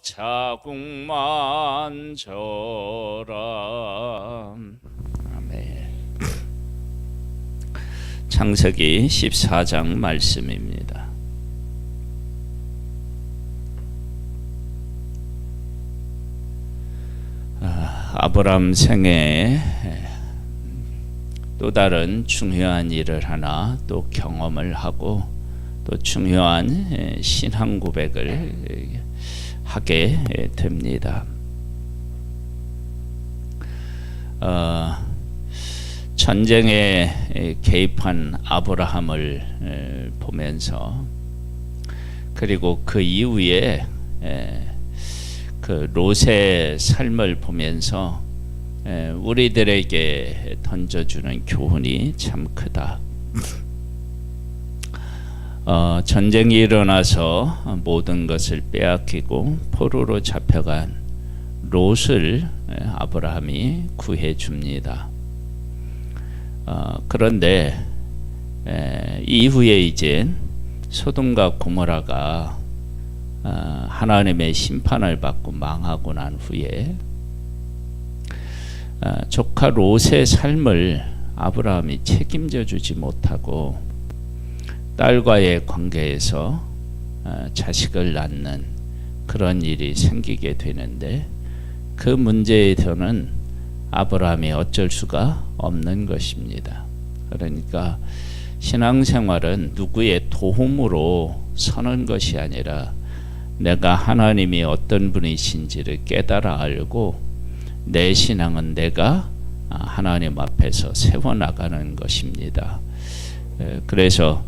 자국만 져라. 아멘. 창세기 14장 말씀입니다. 아브람 생애에 또 다른 중요한 일을 하나 또 경험을 하고 또 중요한 신앙 고백을 하게 됩니다. 전쟁에 개입한 아브라함을 보면서 그리고 그 이후에 그 롯의 삶을 보면서 우리들에게 던져주는 교훈이 참 크다. 전쟁이 일어나서 모든 것을 빼앗기고 포로로 잡혀간 롯을 아브라함이 구해 줍니다. 그런데 이후에 이제 소돔과 고모라가 하나님의 심판을 받고 망하고 난 후에 조카 롯의 삶을 아브라함이 책임져 주지 못하고 딸과의 관계에서 자식을 낳는 그런 일이 생기게 되는데 그 문제에서는 아브라함이 어쩔 수가 없는 것입니다. 그러니까 신앙생활은 누구의 도움으로 서는 것이 아니라 내가 하나님이 어떤 분이신지를 깨달아 알고 내 신앙은 내가 하나님 앞에서 세워나가는 것입니다. 그래서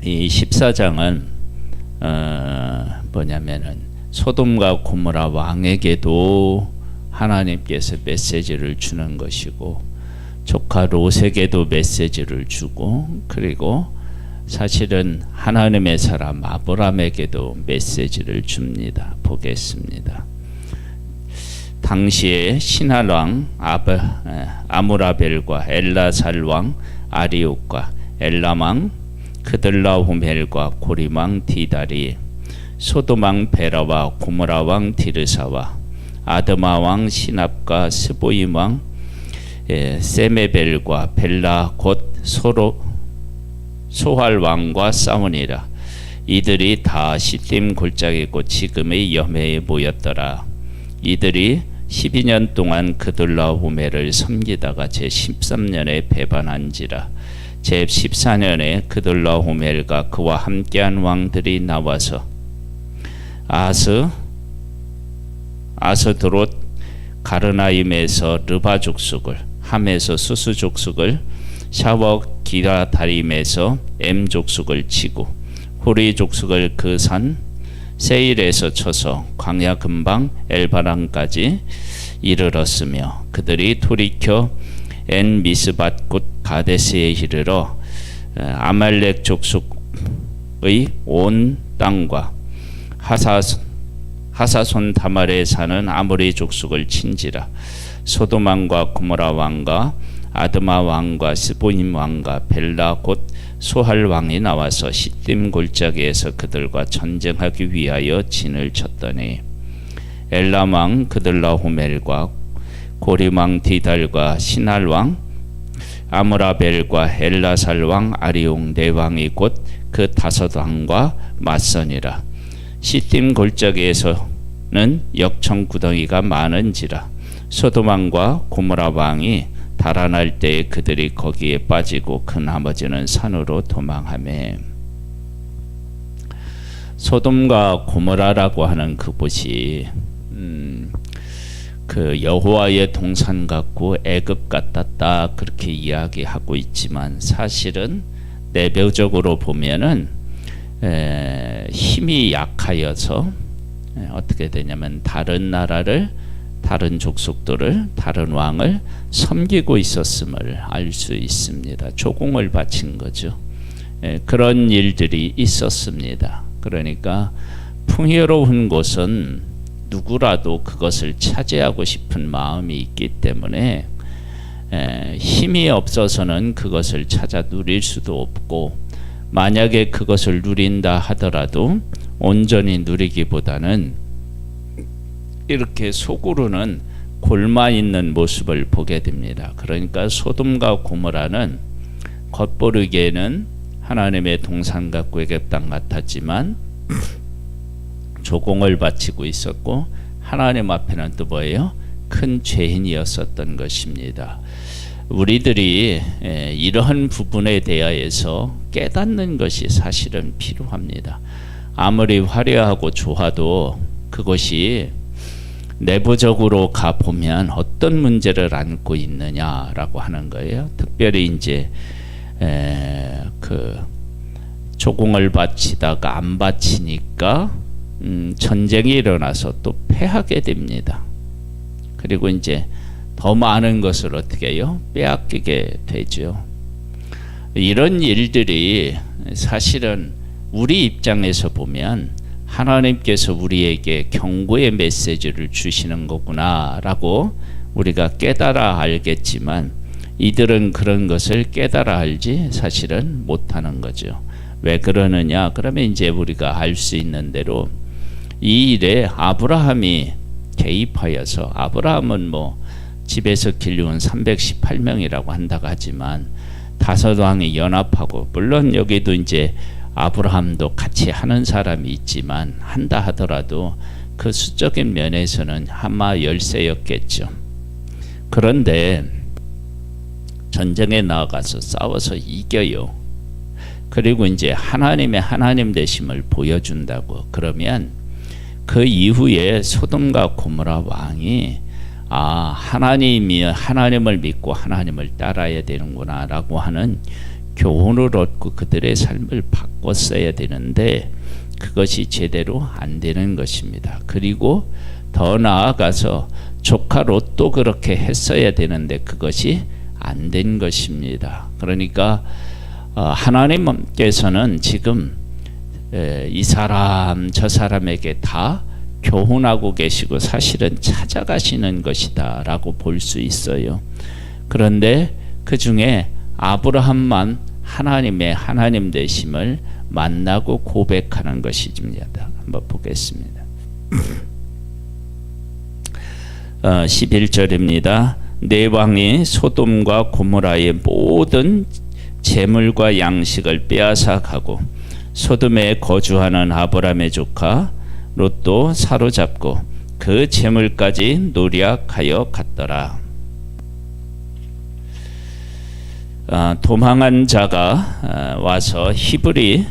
이 14장은 뭐냐면은 소돔과 고모라 왕에게도 하나님께서 메시지를 주는 것이고 조카 롯에게도 메시지를 주고 그리고 사실은 하나님의 사람 아브라함에게도 메시지를 줍니다. 보겠습니다. 당시에 신할왕 아므라벨과 엘라살왕 아리옥과 엘람왕 그들라호멜과 고림왕 디달이 소돔왕 베라와 고모라왕 디르사와 아드마왕 시납과 스보임왕 세메벨과 벨라 곧 소할왕과 싸우니라. 이들이 다 시딤 골짜기고 지금의 여매에 모였더라. 이들이 12년 동안 그들라호멜을 섬기다가 제13년에 배반한지라. 제14년에 그들라호멜과 그와 함께한 왕들이 나와서 아스드롯 가르나임에서 르바 족속을, 함에서 수수 족속을, 샤워 기라다림에서 엠 족속을 치고 호리 족속을 그 산 세일에서 쳐서 광야 근방 엘바람까지 이르렀으며 그들이 돌이켜 엔 미스밧 곧 가데스에 이르러 아말렉 족속의 온 땅과 하사손 다말에 사는 아모리 족속을 친지라. 소돔 왕과 고모라 왕과 아드마 왕과 스보임 왕과 벨라 곧 소할 왕이 나와서 시딤 골짜기에서 그들과 전쟁하기 위하여 진을 쳤더니 엘람 왕 그들라호멜과 고림 왕 디달과 신할 왕 아므라벨과 엘라살 왕 아리용 네 왕이 곧 그 다섯 왕과 맞서니라. 시딤 골짜기에서는 역청 구덩이가 많은지라. 소돔 왕과 고모라 왕이 달아날 때에 그들이 거기에 빠지고 그 나머지는 산으로 도망하매. 소돔과 고모라라고 하는 그곳이 그 여호와의 동산 같고 애굽 같았다 그렇게 이야기하고 있지만 사실은 내부적으로 보면은 힘이 약하여서 어떻게 되냐면 다른 나라를 다른 족속들을 다른 왕을 섬기고 있었음을 알 수 있습니다. 조공을 바친 거죠. 그런 일들이 있었습니다. 그러니까 풍요로운 곳은 누구라도 그것을 차지하고 싶은 마음이 있기 때문에 힘이 없어서는 그것을 찾아 누릴 수도 없고 만약에 그것을 누린다 하더라도 온전히 누리기보다는 이렇게 속으로는 골마 있는 모습을 보게 됩니다. 그러니까 소돔과 고모라는 겉보기에는 하나님의 동산과 땅 같았지만 조공을 바치고 있었고 하나님 앞에는 또 뭐예요? 큰 죄인이었었던 것입니다. 우리들이 이러한 부분에 대하여서 깨닫는 것이 사실은 필요합니다. 아무리 화려하고 좋아도 그것이 내부적으로 가보면 어떤 문제를 안고 있느냐라고 하는 거예요. 특별히 이제 그 조공을 바치다가 안 바치니까 전쟁이 일어나서 또 패하게 됩니다. 그리고 이제 더 많은 것을 어떻게 해요? 빼앗기게 되죠. 이런 일들이 사실은 우리 입장에서 보면 하나님께서 우리에게 경고의 메시지를 주시는 거구나 라고 우리가 깨달아 알겠지만 이들은 그런 것을 깨달아 알지 사실은 못하는 거죠. 왜 그러느냐? 그러면 이제 우리가 알 수 있는 대로 이 일에 아브라함이 개입하여서, 아브라함은 뭐 집에서 길러온 318명이라고 한다고 하지만 다섯 왕이 연합하고, 물론 여기도 이제 아브라함도 같이 하는 사람이 있지만 한다 하더라도 그 수적인 면에서는 아마 10세였겠죠. 그런데 전쟁에 나아가서 싸워서 이겨요. 그리고 이제 하나님의 하나님 되심을 보여준다고. 그러면 그 이후에 소돔과 고모라 왕이 하나님이 하나님을 믿고 하나님을 따라야 되는구나 라고 하는 교훈을 얻고 그들의 삶을 바꿨어야 되는데 그것이 제대로 안 되는 것입니다. 그리고 더 나아가서 조카 롯도 그렇게 했어야 되는데 그것이 안 된 것입니다. 그러니까 하나님께서는 지금 이 사람 저 사람에게 다 교훈하고 계시고 사실은 찾아가시는 것이다 라고 볼 수 있어요. 그런데 그 중에 아브라함만 하나님의 하나님 되심을 만나고 고백하는 것입니다. 한번 보겠습니다. 11절입니다. 네 왕이 소돔과 고모라의 모든 재물과 양식을 빼앗아 가고 소돔에 거주하는 아브라함의 조카 롯도 사로잡고 그 재물까지 노략하여 갔더라. 도망한 자가 와서 히브리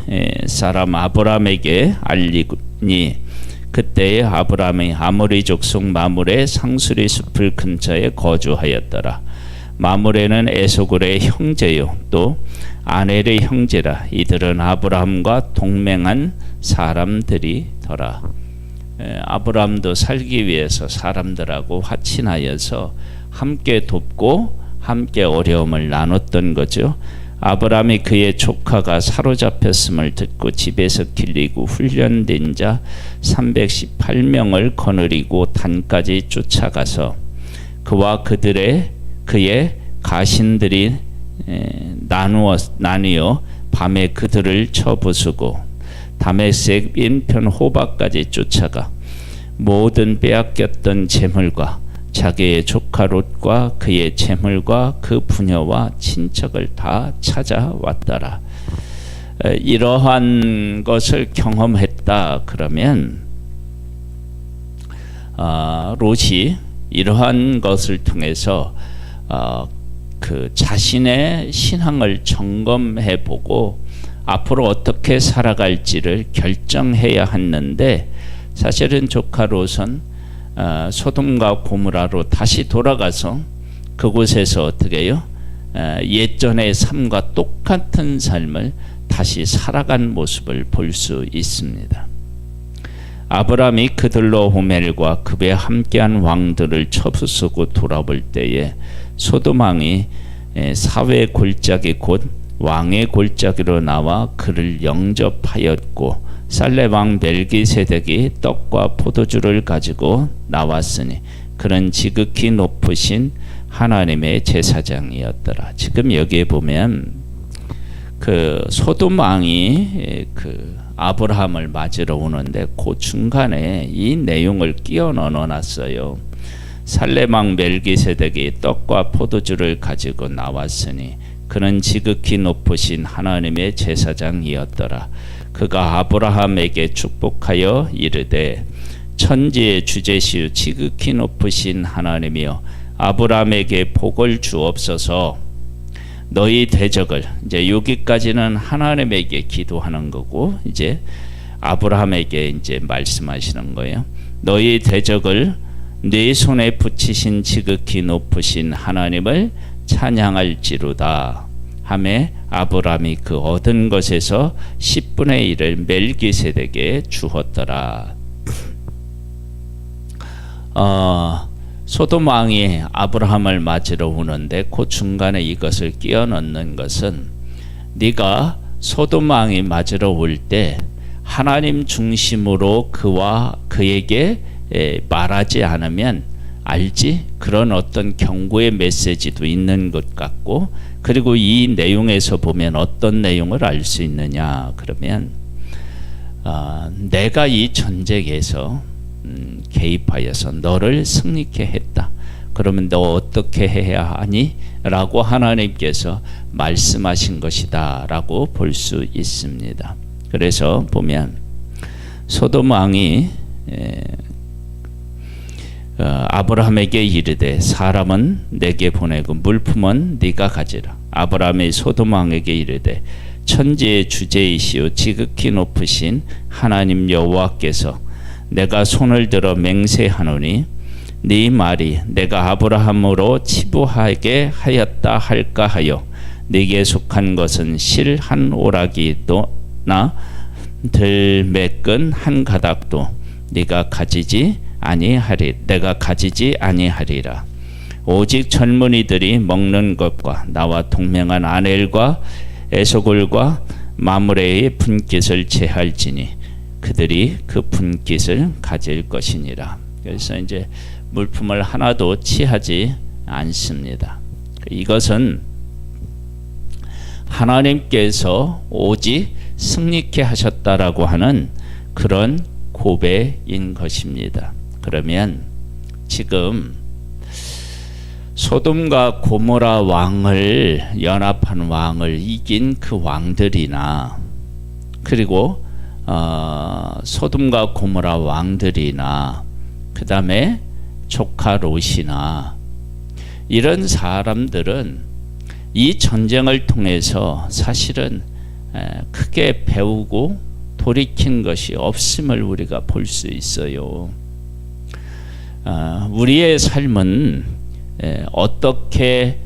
사람 아브라함에게 알리니 그때에 아브라함이 아모리 족속 마므레 상수리 숲을 근처에 거주하였더라. 마므레는 에소굴의 형제요 또 아넬의 형제라. 이들은 아브라함과 동맹한 사람들이더라. 아브라함도 살기 위해서 사람들하고 화친하여서 함께 돕고 함께 어려움을 나눴던 거죠. 아브라함이 그의 조카가 사로잡혔음을 듣고 집에서 길리고 훈련된 자 318명을 거느리고 단까지 쫓아가서 그와 그의 가신들이 나뉘어 밤에 그들을 쳐부수고 다메섹 인편 호박까지 쫓아가 모든 빼앗겼던 재물과 자기의 조카 롯과 그의 재물과 그 부녀와 친척을 다 찾아왔더라. 이러한 것을 경험했다 그러면 롯이 이러한 것을 통해서 그 자신의 신앙을 점검해 보고 앞으로 어떻게 살아갈지를 결정해야 했는데 사실은 조카 롯은 소돔과 고모라로 다시 돌아가서 그곳에서 어떻게 해요? 옛전의 삶과 똑같은 삶을 다시 살아간 모습을 볼 수 있습니다. 아브라함이 그들로 호멜과 그에 함께한 왕들을 쳐부수고 돌아볼 때에 소돔 왕이 사회 골짜기 곧 왕의 골짜기로 나와 그를 영접하였고 살렙 왕 멜기세덱이 떡과 포도주를 가지고 나왔으니 그는 지극히 높으신 하나님의 제사장이었더라. 지금 여기에 보면 그 소돔 왕이 그 아브라함을 맞으러 오는데 그 중간에 이 내용을 끼워 넣어놨어요. 살레망 멜기세덱이 떡과 포도주를 가지고 나왔으니 그는 지극히 높으신 하나님의 제사장이었더라. 그가 아브라함에게 축복하여 이르되 천지의 주제시우 지극히 높으신 하나님이여 아브라함에게 복을 주옵소서. 너희 대적을, 이제 여기까지는 하나님에게 기도하는 거고 이제 아브라함에게 이제 말씀하시는 거예요. 너희 대적을 네 손에 붙이신 지극히 높으신 하나님을 찬양할지로다 하매 아브라함이 그 얻은 것에서 10분의 1을 멜기세덱에게 주었더라. 소돔 왕이 아브라함을 맞으러 오는데 그 중간에 이것을 끼워 넣는 것은 네가 소돔 왕이 맞으러 올 때 하나님 중심으로 그에게 말하지 않으면 알지? 그런 어떤 경고의 메시지도 있는 것 같고, 그리고 이 내용에서 보면 어떤 내용을 알 수 있느냐 그러면 내가 이 전쟁에서 개입하여서 너를 승리케 했다. 그러면 너 어떻게 해야 하니? 라고 하나님께서 말씀하신 것이다 라고 볼 수 있습니다. 그래서 보면 소돔 왕이 아브라함에게 이르되 사람은 내게 보내고 물품은 네가 가지라. 아브라함이 소돔 왕에게 이르되 천지의 주제이시오 지극히 높으신 하나님 여호와께서 내가 손을 들어 맹세하노니 네 말이 내가 아브라함으로 치부하게 하였다 할까 하여 네게 속한 것은 실 한 오라기도나 들매끈 한 가닥도 네가 가지지 아니하리 내가 가지지 아니하리라. 오직 젊은이들이 먹는 것과 나와 동맹한 아넬과 에소골과 마므레의 분깃을 제할지니 그들이 그 분깃을 가질 것이니라. 그래서 이제 물품을 하나도 취하지 않습니다. 이것은 하나님께서 오직 승리케 하셨다라고 하는 그런 고백인 것입니다. 그러면 지금 소돔과 고모라 왕을 연합한 왕을 이긴 그 왕들이나 그리고 소돔과 고모라 왕들이나 그 다음에 조카 롯이나 이런 사람들은 이 전쟁을 통해서 사실은 크게 배우고 돌이킨 것이 없음을 우리가 볼 수 있어요. 우리의 삶은 어떻게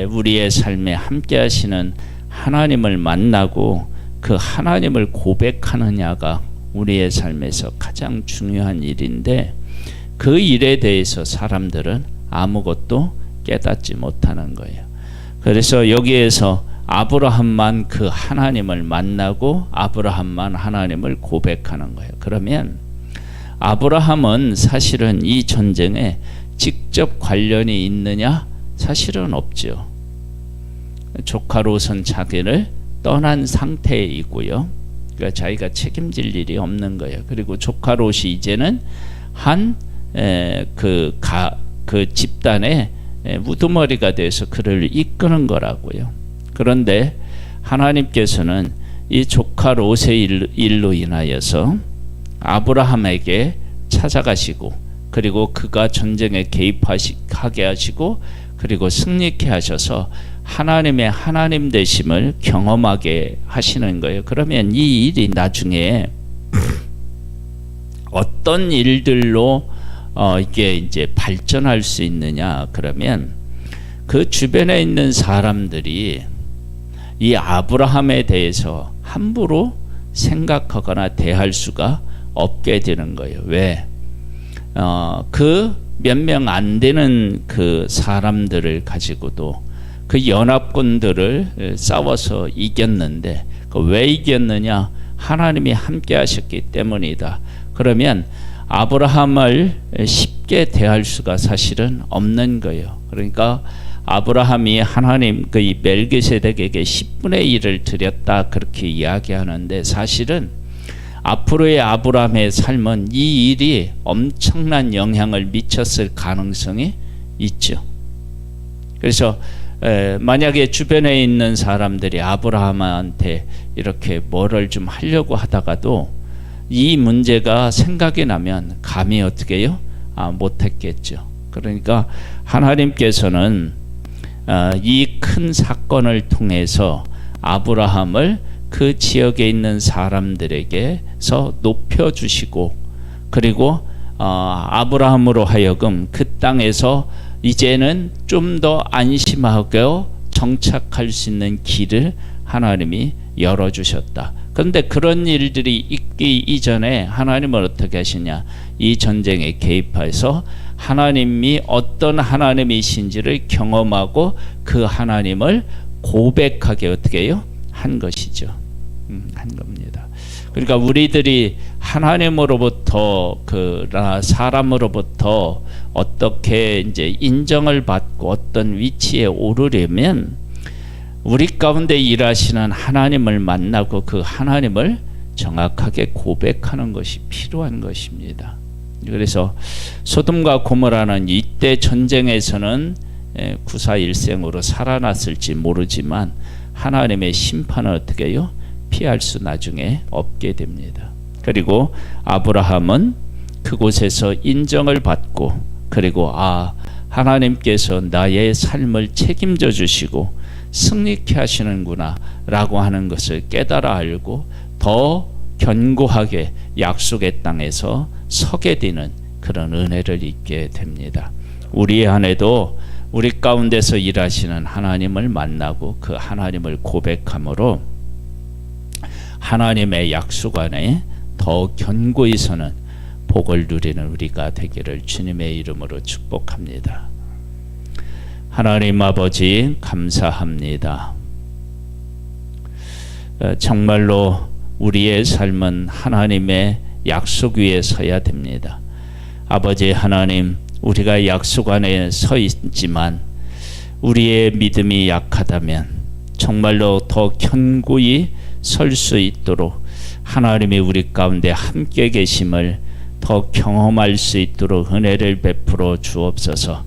우리의 삶에 함께 하시는 하나님을 만나고 그 하나님을 고백하느냐가 우리의 삶에서 가장 중요한 일인데 그 일에 대해서 사람들은 아무것도 깨닫지 못하는 거예요. 그래서 여기에서 아브라함만 그 하나님을 만나고 아브라함만 하나님을 고백하는 거예요. 그러면 아브라함은 사실은 이 전쟁에 직접 관련이 있느냐? 사실은 없죠. 조카 롯은 자기를 떠난 상태에 있고요. 그러니까 자기가 책임질 일이 없는 거예요. 그리고 조카 롯이 이제는 그 집단의 우두머리가 돼서 그를 이끄는 거라고요. 그런데 하나님께서는 이 조카 롯의 일로 인하여서 아브라함에게 찾아가시고 그리고 그가 전쟁에 개입하게 하시고 그리고 승리케 하셔서 하나님의 하나님 되심을 경험하게 하시는 거예요. 그러면 이 일이 나중에 어떤 일들로 이게 이제 발전할 수 있느냐 그러면 그 주변에 있는 사람들이 이 아브라함에 대해서 함부로 생각하거나 대할 수가 없게 되는 거예요. 왜? 그 몇 명 안 되는 그 사람들을 가지고도 그 연합군들을 싸워서 이겼는데 왜 이겼느냐? 하나님이 함께 하셨기 때문이다. 그러면 아브라함을 쉽게 대할 수가 사실은 없는 거예요. 그러니까 아브라함이 하나님 그 멜기세덱에게 10분의 1을 드렸다 그렇게 이야기하는데 사실은 앞으로의 아브라함의 삶은 이 일이 엄청난 영향을 미쳤을 가능성이 있죠. 그래서 만약에 주변에 있는 사람들이 아브라함한테 이렇게 뭐를 좀 하려고 하다가도 이 문제가 생각이 나면 감히 어떻게 해요? 못했겠죠. 그러니까 하나님께서는 이 큰 사건을 통해서 아브라함을 그 지역에 있는 사람들에게서 높여주시고, 그리고 아브라함으로 하여금 그 땅에서 이제는 좀 더 안심하고 정착할 수 있는 길을 하나님이 열어주셨다. 그런데 그런 일들이 있기 이전에 하나님은 어떻게 하시냐? 이 전쟁에 개입해서 하나님이 어떤 하나님이신지를 경험하고 그 하나님을 고백하게 어떻게 해요? 한 것이죠. 한 겁니다. 그러니까 우리들이 하나님으로부터 그러나 사람으로부터 어떻게 이제 인정을 받고 어떤 위치에 오르려면 우리 가운데 일하시는 하나님을 만나고 그 하나님을 정확하게 고백하는 것이 필요한 것입니다. 그래서 소돔과 고모라는 이때 전쟁에서는 구사일생으로 살아났을지 모르지만 하나님의 심판을 어떻게 해요? 피할 수 나중에 없게 됩니다. 그리고 아브라함은 그곳에서 인정을 받고, 그리고 하나님께서 나의 삶을 책임져 주시고 승리케 하시는구나 라고 하는 것을 깨달아 알고 더 견고하게 약속의 땅에서 서게 되는 그런 은혜를 입게 됩니다. 우리 안에도 우리 가운데서 일하시는 하나님을 만나고 그 하나님을 고백함으로 하나님의 약속 안에 더 견고히 서는 복을 누리는 우리가 되기를 주님의 이름으로 축복합니다. 하나님 아버지 감사합니다. 정말로 우리의 삶은 하나님의 약속 위에 서야 됩니다. 아버지 하나님, 우리가 약속 안에 서 있지만 우리의 믿음이 약하다면 정말로 더 견고히 설 수 있도록 하나님이 우리 가운데 함께 계심을 더 경험할 수 있도록 은혜를 베풀어 주옵소서.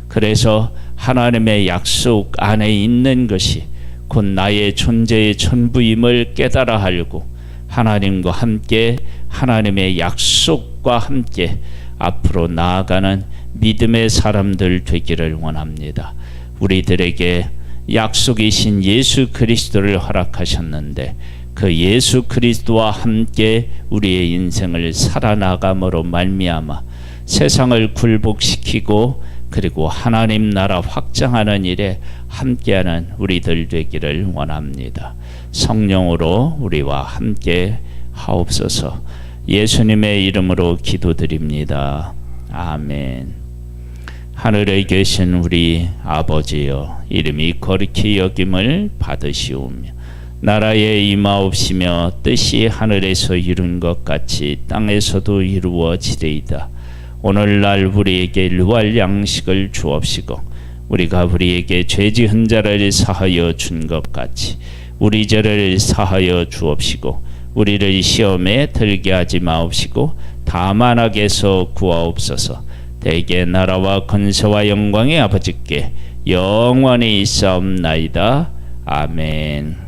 그래서 하나님의 약속 안에 있는 것이 곧 나의 존재의 전부임을 깨달아 알고 하나님과 함께 하나님의 약속과 함께 앞으로 나아가는 믿음의 사람들 되기를 원합니다. 우리들에게 약속이신 예수 그리스도를 허락하셨는데 그 예수 그리스도와 함께 우리의 인생을 살아나감으로 말미암아 세상을 굴복시키고 그리고 하나님 나라 확장하는 일에 함께하는 우리들 되기를 원합니다. 성령으로 우리와 함께 하옵소서. 예수님의 이름으로 기도드립니다. 아멘. 하늘에 계신 우리 아버지여, 이름이 거룩히 여김을 받으시오며 나라에 임하옵시며 뜻이 하늘에서 이룬 것 같이 땅에서도 이루어지리이다. 오늘날 우리에게 일용할 양식을 주옵시고 우리가 우리에게 죄 지은 자를 사하여 준 것 같이 우리 죄를 사하여 주옵시고 우리를 시험에 들게 하지 마옵시고 다만 악에서 구하옵소서. 대개 나라와 권세와 영광의 아버지께 영원히 있사옵나이다. 아멘.